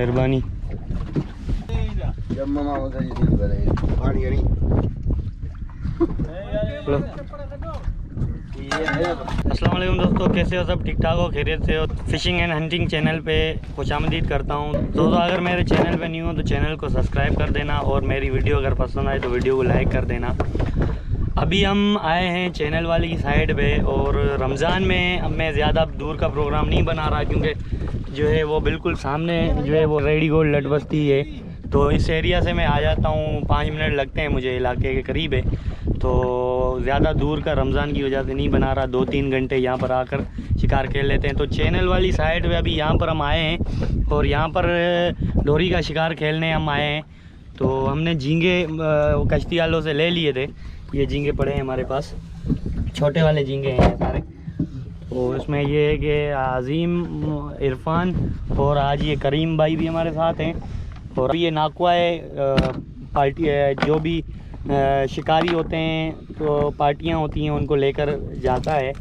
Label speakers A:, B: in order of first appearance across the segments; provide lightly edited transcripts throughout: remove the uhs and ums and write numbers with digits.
A: मेहरबानी। अस्सलाम वालेकुम दोस्तों, कैसे हो सब? ठीक ठाक हो, खैरियत से हो? फिशिंग एंड हंटिंग चैनल पे खुशामदीद करता हूँ दोस्तों। अगर मेरे चैनल पे न्यू हो तो चैनल को सब्सक्राइब कर देना और मेरी वीडियो अगर पसंद आए तो वीडियो को लाइक कर देना। अभी हम आए हैं चैनल वाली की साइड पे और रमज़ान में अब मैं ज़्यादा दूर का प्रोग्राम नहीं बना रहा क्योंकि जो है वो बिल्कुल सामने जो है वो रेडी गोल्ड लट बस्ती है, तो इस एरिया से मैं आ जाता हूँ। 5 मिनट लगते हैं मुझे, इलाके के करीब है, तो ज़्यादा दूर का रमज़ान की वजह से नहीं बना रहा। 2-3 घंटे यहाँ पर आकर शिकार खेल लेते हैं। तो चैनल वाली साइड पे अभी यहाँ पर हम आए हैं और यहाँ पर डोरी का शिकार खेलने हम आए हैं। तो हमने झींगे कश्ती वालों से ले लिए थे। ये झींगे पड़े हैं हमारे पास, छोटे वाले झींगे हैं सारे। और उसमें ये है कि अजीम, इरफान और आज ये करीम भाई भी हमारे साथ हैं। और ये नाकुआ पार्टी है, जो भी शिकारी होते हैं तो पार्टियां होती हैं उनको लेकर जाता है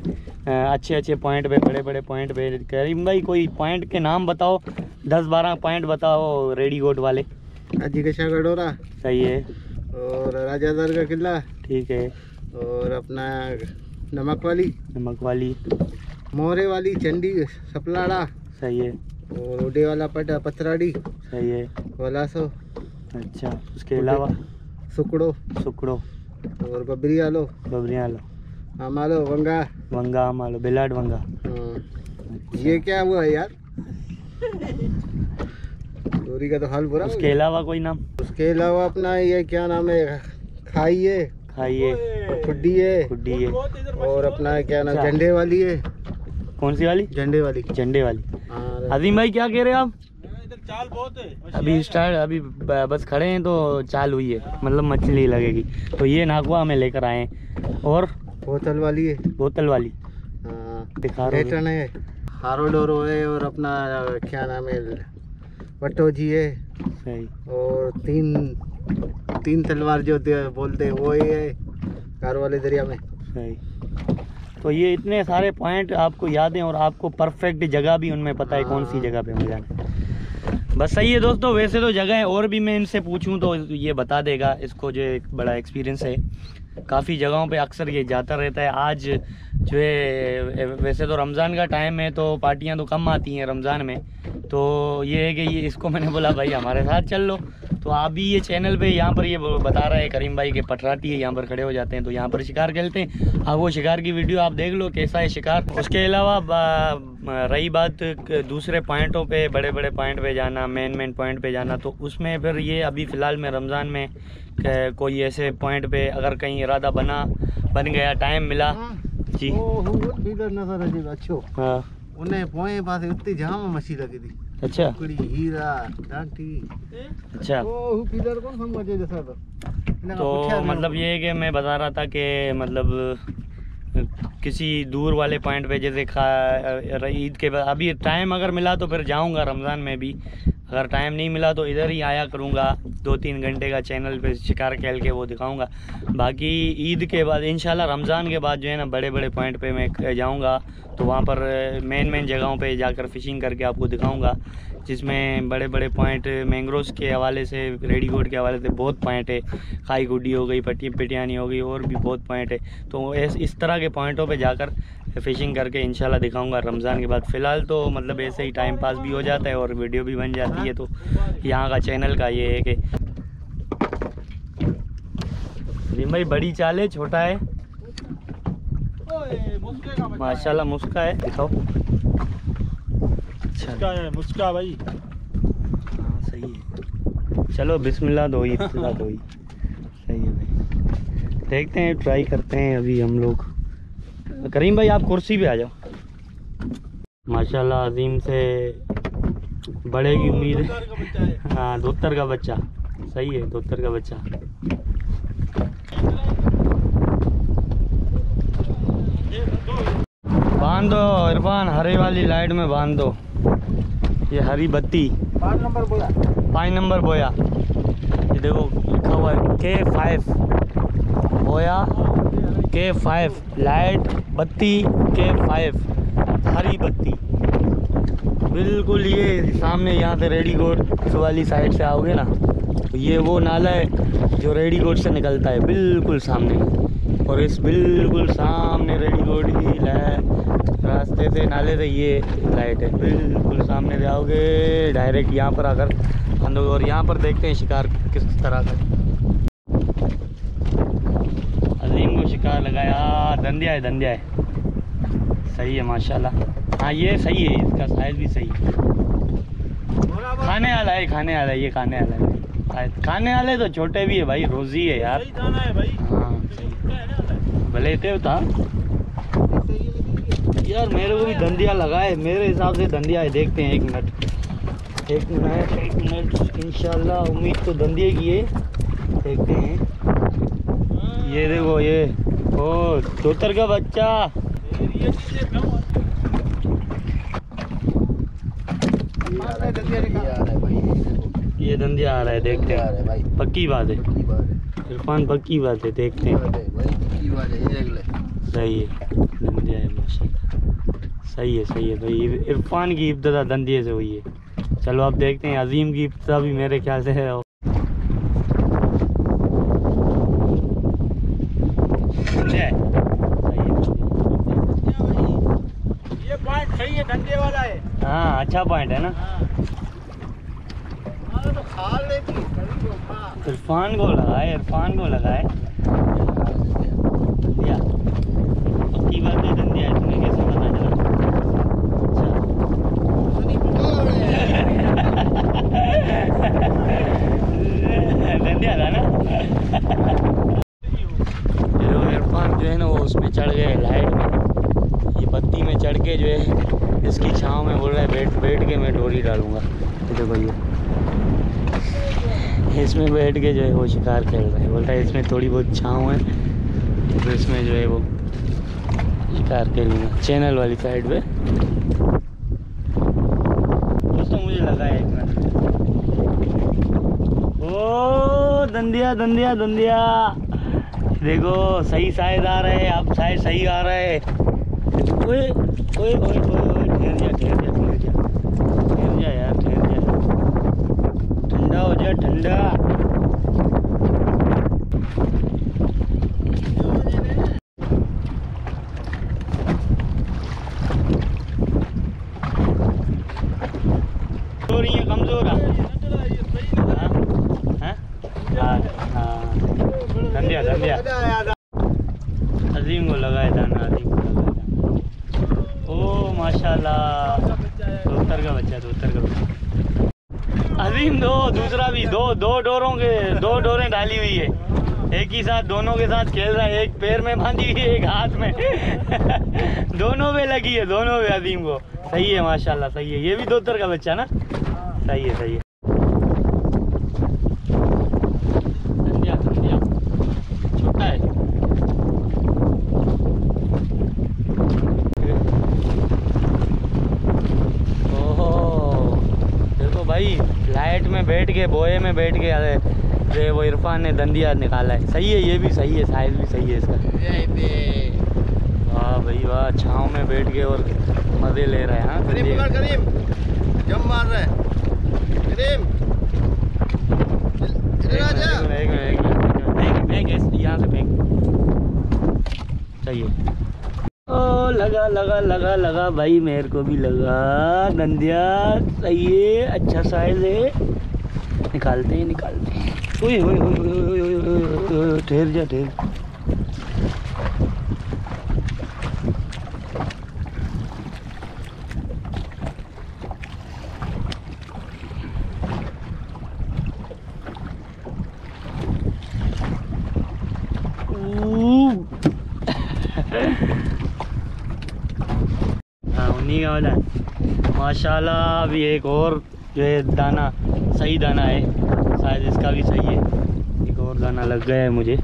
A: अच्छे अच्छे पॉइंट पे, बड़े बड़े पॉइंट पे। करीम भाई कोई पॉइंट के नाम बताओ, 10-12 पॉइंट बताओ रेडी गोट वाले।
B: हाजी का गडोरा
A: सही है,
B: और राजादार का किला
A: ठीक है,
B: और अपना नमक वाली, मोहरे वाली, चंडी सपलाड़ा, सही है, और उडे वाला पथराड़ी, सही है, वलासो। अच्छा, उसके अलावा सुकड़ो और बबरियालो, आमालो, वंगा आमालो, बिलाड वंगा। ये क्या हुआ है यार? डोरी का तो हाल बुरा। उसके अलावा कोई नाम? उसके अलावा अपना ये क्या नाम है, खाइए, खुड्डी है, और अपना क्या नाम, झंडे वाली है। कौन सी वाली? झंडे वाली। अजीम भाई क्या कह रहे हैं आप? चाल बहुत है अभी स्टार्ट, अभी बस खड़े हैं तो चाल हुई है, मतलब मछली लगेगी। तो ये नाकुआ हमें लेकर आए हैं। और बोतल वाली दिखा रहे हैं, हारो डोरो है, और अपना क्या नाम है, वटो जी है, सही, और तीन तलवार जो बोलते हैं वो है कार वाले दरिया में, सही। तो ये इतने सारे पॉइंट आपको याद हैं और आपको परफेक्ट जगह भी उनमें पता है कौन सी जगह पे हमें जाना है। बस सही है दोस्तों। वैसे तो जगह है और भी, मैं इनसे पूछूं तो ये बता देगा, इसको जो एक बड़ा एक्सपीरियंस है, काफ़ी जगहों पे अक्सर ये जाता रहता है। आज जो है वैसे तो रमज़ान का टाइम है तो पार्टियां तो कम आती हैं रमज़ान में, तो ये है कि ये इसको मैंने बोला भाई हमारे साथ चल लो। तो आप भी ये चैनल पे यहाँ पर ये बता रहा है करीम भाई के पटराटी है, यहाँ पर खड़े हो जाते हैं तो यहाँ पर शिकार खेलते हैं। आप वो शिकार की वीडियो आप देख लो कैसा है शिकार। उसके अलावा रही बात दूसरे पॉइंटों पे, बड़े बड़े पॉइंट पे जाना, मेन पॉइंट पे जाना, तो उसमें फिर ये अभी फ़िलहाल में रमज़ान में कोई ऐसे पॉइंट पे अगर कहीं इरादा बन गया, टाइम मिला जी। हाँ, उन्हें पोए पास उतनी जाम मछली लगी थी। अच्छा, हीरा डांटी। अच्छा, तो मतलब ये है कि मैं बता रहा था कि मतलब किसी दूर वाले पॉइंट पे, जैसे ईद के बाद अभी टाइम अगर मिला तो फिर जाऊंगा रमज़ान में भी, अगर टाइम नहीं मिला तो इधर ही आया करूंगा। 2-3 घंटे का चैनल पे शिकार खेल के वो दिखाऊंगा। बाकी ईद के बाद इंशाल्लाह रमज़ान के बाद जो है ना बड़े बड़े पॉइंट पे मैं जाऊंगा, तो वहाँ पर मेन जगहों पे जाकर फ़िशिंग करके आपको दिखाऊंगा, जिसमें बड़े बड़े पॉइंट मैंग्रोव्स के हवाले से, रेडी गोट के हवाले से बहुत पॉइंट है। खाई गुड्डी हो गई, पटियानी हो गई, और भी बहुत पॉइंट है। तो इस तरह के पॉइंटों पे जाकर फ़िशिंग करके इंशाल्लाह दिखाऊंगा रमज़ान के बाद। फ़िलहाल तो मतलब ऐसे ही टाइम पास भी हो जाता है और वीडियो भी बन जाती है। तो यहाँ का चैनल का ये है कि भाई बड़ी चाल है, छोटा है, माशाल्लाह मुस्का है, दिखाओ। अच्छा, मुस्का भाई, हाँ सही है। चलो बिस्मिल्लाह दो ही सही है भाई, देखते हैं, ट्राई करते हैं अभी हम लोग। करीम भाई आप कुर्सी पे आ जाओ। माशाल्लाह अजीम से बड़े की उम्मीद है। हाँ, दोतर का बच्चा, सही है, दोतर का बच्चा। बांध दो इरफान, हरे वाली लाइट में बांध दो, ये हरी बत्ती 5 नंबर बोया। ये देखो लिखा हुआ है K5 बोया, K5 लाइट बत्ती, K5 हरी बत्ती।
A: बिल्कुल ये सामने यहाँ से रेडीकोट वाली साइड से आओगे ना, तो ये वो नाला है जो रेडीकोट से निकलता है, बिल्कुल सामने। और इस बिल्कुल सामने रेडीकोट की रास्ते से, नाले से ये लाइट है, बिल्कुल सामने से आओगे डायरेक्ट यहाँ पर आकर अंदर। और यहाँ पर देखते हैं शिकार किस तरह का। अजीम को शिकार लगाया, धंधिया है, धंधिया है, सही है माशाल्लाह। हाँ ये सही है, इसका साइज भी सही है। खाने वाला है, खाने वाला है, ये खाने वाला है। खाने वाले तो छोटे भी है भाई, रोजी है यार।
C: है भाई।
A: हाँ भले थे था यार, मेरे को भी धंधिया लगा है, मेरे हिसाब से धंधिया है। देखते हैं, 1 मिनट 1 मिनट 1 मिनट, इंशाल्लाह उम्मीद तो धंधिए की है। देखते हैं, ये देखो, ये ओ चोतर का बच्चा। ये धंधिया आ रहा है, देखते हैं। पक्की बात है इरफान, पक्की बात है, देखते हैं। सही है, धंधिया है माशाल्लाह, सही है, सही है भाई। इरफान की इब्तदा धंधिए से हुई है। चलो अब देखते हैं, अजीम की इब्तदा भी मेरे ख्याल से है। धंधिया है,
C: ये पॉइंट सही है, धंधे वाला है।
A: हाँ अच्छा पॉइंट है ना।
C: तो खा लेती
A: इरफान को लगाए, इरफान को लगाए। धंधिया पक्की बात है, धंधिया है। तुम्हें कैसे पता चला? धंधिया था ना। इरफान जो है ना, वो उसमें चढ़ गए लाइट में, ये बत्ती में चढ़ के जो है इसकी छाँव में बोल रहा है बैठ के मैं डोरी डालूंगा। तो देखो ये इसमें बैठ के जो है वो शिकार खेल रहा है, बोलता है इसमें थोड़ी बहुत छाँव है तो इसमें जो है वो शिकार खेलूँगा, चैनल वाली साइड पे। दोस्तों मुझे लगा है 1 मिनट। ओ धंधिया, धंधिया, धंधिया, देखो सही साइज आ रहा है, अब साइज सही आ रहा है। ओए ओए ओए ओए, ठहर जा, ठहर जा, ठहर जा, ठहर जा यार, ठहर जा, ठंडा हो जा, ठंडा। कमजोर धंधिया, धंधिया। अजीम को लगाए दाना, अजीम को लगाए दाना। ओ माशाल्लाह, दोतर का बच्चा, दोतर का बच्चा। अजीम दूसरा भी दो डोरें डाली हुई है, एक ही साथ दोनों के साथ खेल रहा है। एक पैर में बांधी हुई है, एक हाथ में दोनों पे लगी है, दोनों पे अजीम को। सही है माशाल्लाह, सही है। ये भी दोतर का बच्चा ना, सही है, सही है। धंधिया, धंधिया छोटा है। ओहो देखो भाई, लाइट में बैठ के, बोए में बैठ के जो वो इरफान ने धंधिया निकाला है। सही है, ये भी सही है, साइज भी सही है इसका। वाह भाई वाह, छाँव में बैठ के और मज़े ले रहे हैं। हाँ
B: करीम जम मार रहा है करीम।
A: यहाँ से फेंक चाहिए। ओ लगा लगा लगा लगा भाई, मेरे को भी लगा धंधिया। सही है, अच्छा साइज है। निकालते हैं, निकालते हैं। ओए ओए ओए ओए, ठहर जा, ठहर। हाँ उन्हीं का वाला माशाल्लाह। अभी एक और जो है दाना, सही दाना है, शायद इसका भी सही है। एक और दाना लग गया है मुझे।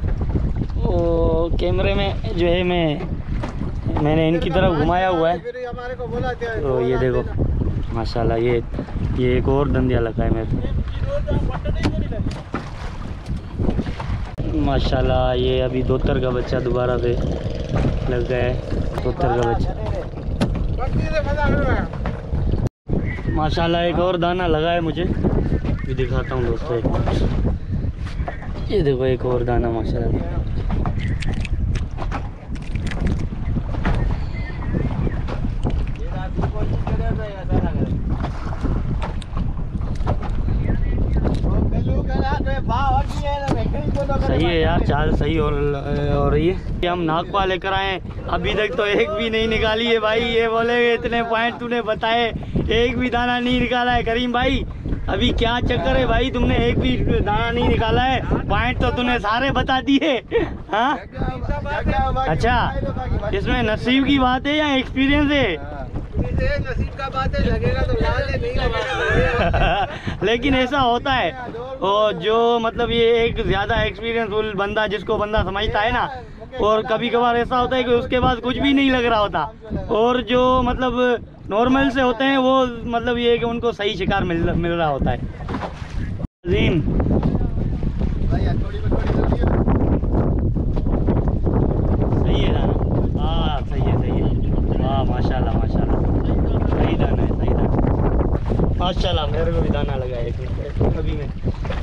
A: ओ कैमरे में जो है मैंने इनकी तरफ घुमाया हुआ है, तो ये देखो माशाल्लाह, ये एक और धंधिया लगा है मेरे माशाल्लाह। ये अभी दोतर का बच्चा दोबारा से लग गया है, दोतर का बच्चा। माशाल्लाह एक और दाना लगा है मुझे, ये दिखाता हूँ दोस्तों। ये देखो एक और दाना माशाल्लाह। सही है यार, चाल सही हो रही है। हम नागपा लेकर आए, अभी तक तो एक भी नहीं निकाली है भाई। ये बोले इतने पॉइंट तूने बताए, एक भी दाना नहीं निकाला है। करीम भाई अभी क्या चक्कर है भाई, तुमने एक भी दाना नहीं निकाला है, पॉइंट तो तूने सारे बता दिए। हाँ अच्छा, इसमें नसीब की बात है या एक्सपीरियंस है?
B: नसीब का बात है, लगेगा तो नहीं लगेगा।
A: लेकिन ऐसा होता है, और जो मतलब ये एक ज़्यादा एक्सपीरियंसफुल बंदा, जिसको बंदा समझता है ना, और कभी कभार ऐसा होता है कि उसके बाद कुछ भी नहीं लग रहा होता, और जो मतलब नॉर्मल से होते हैं वो मतलब ये है कि उनको सही शिकार मिल रहा होता है। अजीम सही है दाना, हाँ सही है, वाह माशाल्लाह माशाल्लाह, सही दाना है, सही दाना माशाल्लाह। मेरे को भी दाना लगा है अभी मैं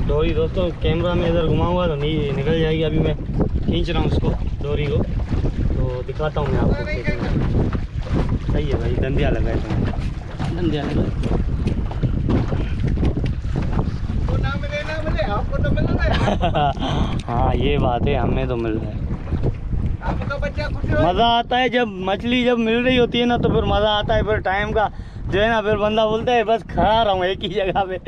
A: डोरी दोस्तों, कैमरा में इधर घुमाऊंगा तो नहीं निकल जाएगी। अभी मैं खींच रहा हूँ उसको, डोरी को, तो दिखाता हूँ मैं आपको। सही है भाई, दंदिया लगा है, दंदिया लगा है।
B: आपको तो मिल रहा है।
A: हाँ ये बात है, हमें तो मिल रहा है।
B: आपका बच्चा खुश हो?
A: मज़ा आता है जब मछली जब मिल रही होती है ना, तो फिर मज़ा आता है। फिर टाइम का जो है ना, फिर बंदा बोलता है बस खड़ा रहूँ एक ही जगह पे।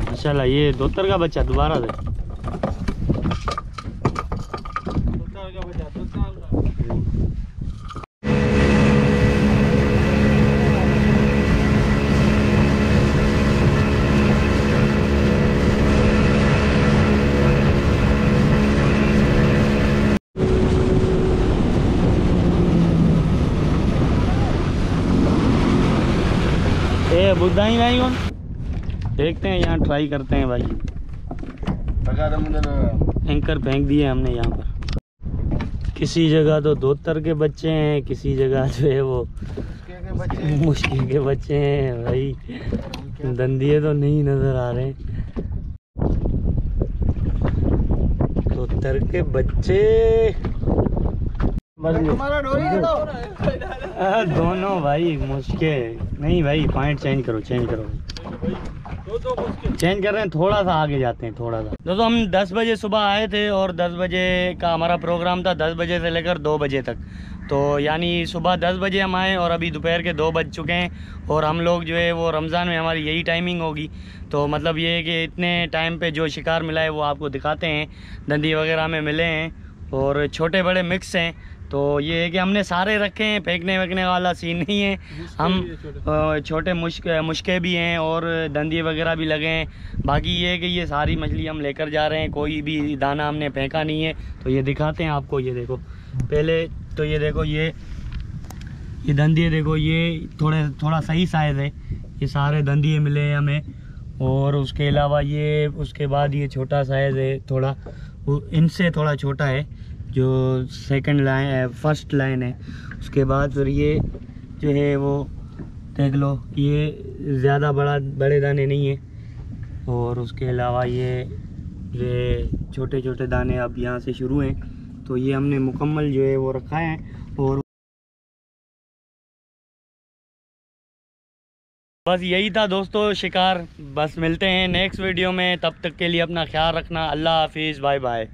A: माशाल्लाह ये दोतर का बच्चा दोबारा से। बुद्धा ही नहीं कौन, देखते हैं यहाँ ट्राई करते हैं भाई। एंकर फेंक दिए हमने यहाँ पर। किसी जगह तो दोतर के बच्चे हैं, किसी जगह जो है वो मुश्किल के बच्चे हैं भाई। दंदिये तो नहीं नजर आ रहे, दोतर के बच्चे दोनों भाई मुश्किल नहीं भाई। पॉइंट चेंज करो, चेंज कर रहे हैं, थोड़ा सा आगे जाते हैं, थोड़ा सा। दोस्तों हम 10 बजे सुबह आए थे और 10 बजे का हमारा प्रोग्राम था, 10 बजे से लेकर 2 बजे तक। तो यानी सुबह 10 बजे हम आए और अभी दोपहर के 2 बज चुके हैं। और हम लोग जो है वो रमज़ान में हमारी यही टाइमिंग होगी। तो मतलब ये है कि इतने टाइम पे जो शिकार मिला है वो आपको दिखाते हैं। दंदी वगैरह में मिले हैं और छोटे बड़े मिक्स हैं। तो ये है कि हमने सारे रखे हैं, फेंकने वेंकने वाला सीन नहीं है। हम छोटे मुश्के भी हैं और दंदिये वगैरह भी लगे हैं। बाकी ये है कि ये सारी मछली हम लेकर जा रहे हैं, कोई भी दाना हमने फेंका नहीं है। तो ये दिखाते हैं आपको, ये देखो पहले तो ये देखो ये दंदिये देखो, ये थोड़ा सही साइज़ है। ये सारे दंदिये मिले हैं हमें। और उसके अलावा ये उसके बाद ये छोटा साइज़ है, थोड़ा इनसे थोड़ा छोटा है जो सेकंड लाइन है, फर्स्ट लाइन है। उसके बाद फिर ये जो है वो देख लो, ये ज़्यादा बड़े दाने नहीं है। और उसके अलावा ये छोटे छोटे दाने अब यहाँ से शुरू हैं। तो ये हमने मुकम्मल जो है वो रखा है। और बस यही था दोस्तों शिकार। बस मिलते हैं नेक्स्ट वीडियो में, तब तक के लिए अपना ख्याल रखना। अल्लाह हाफिज़, बाय बाय।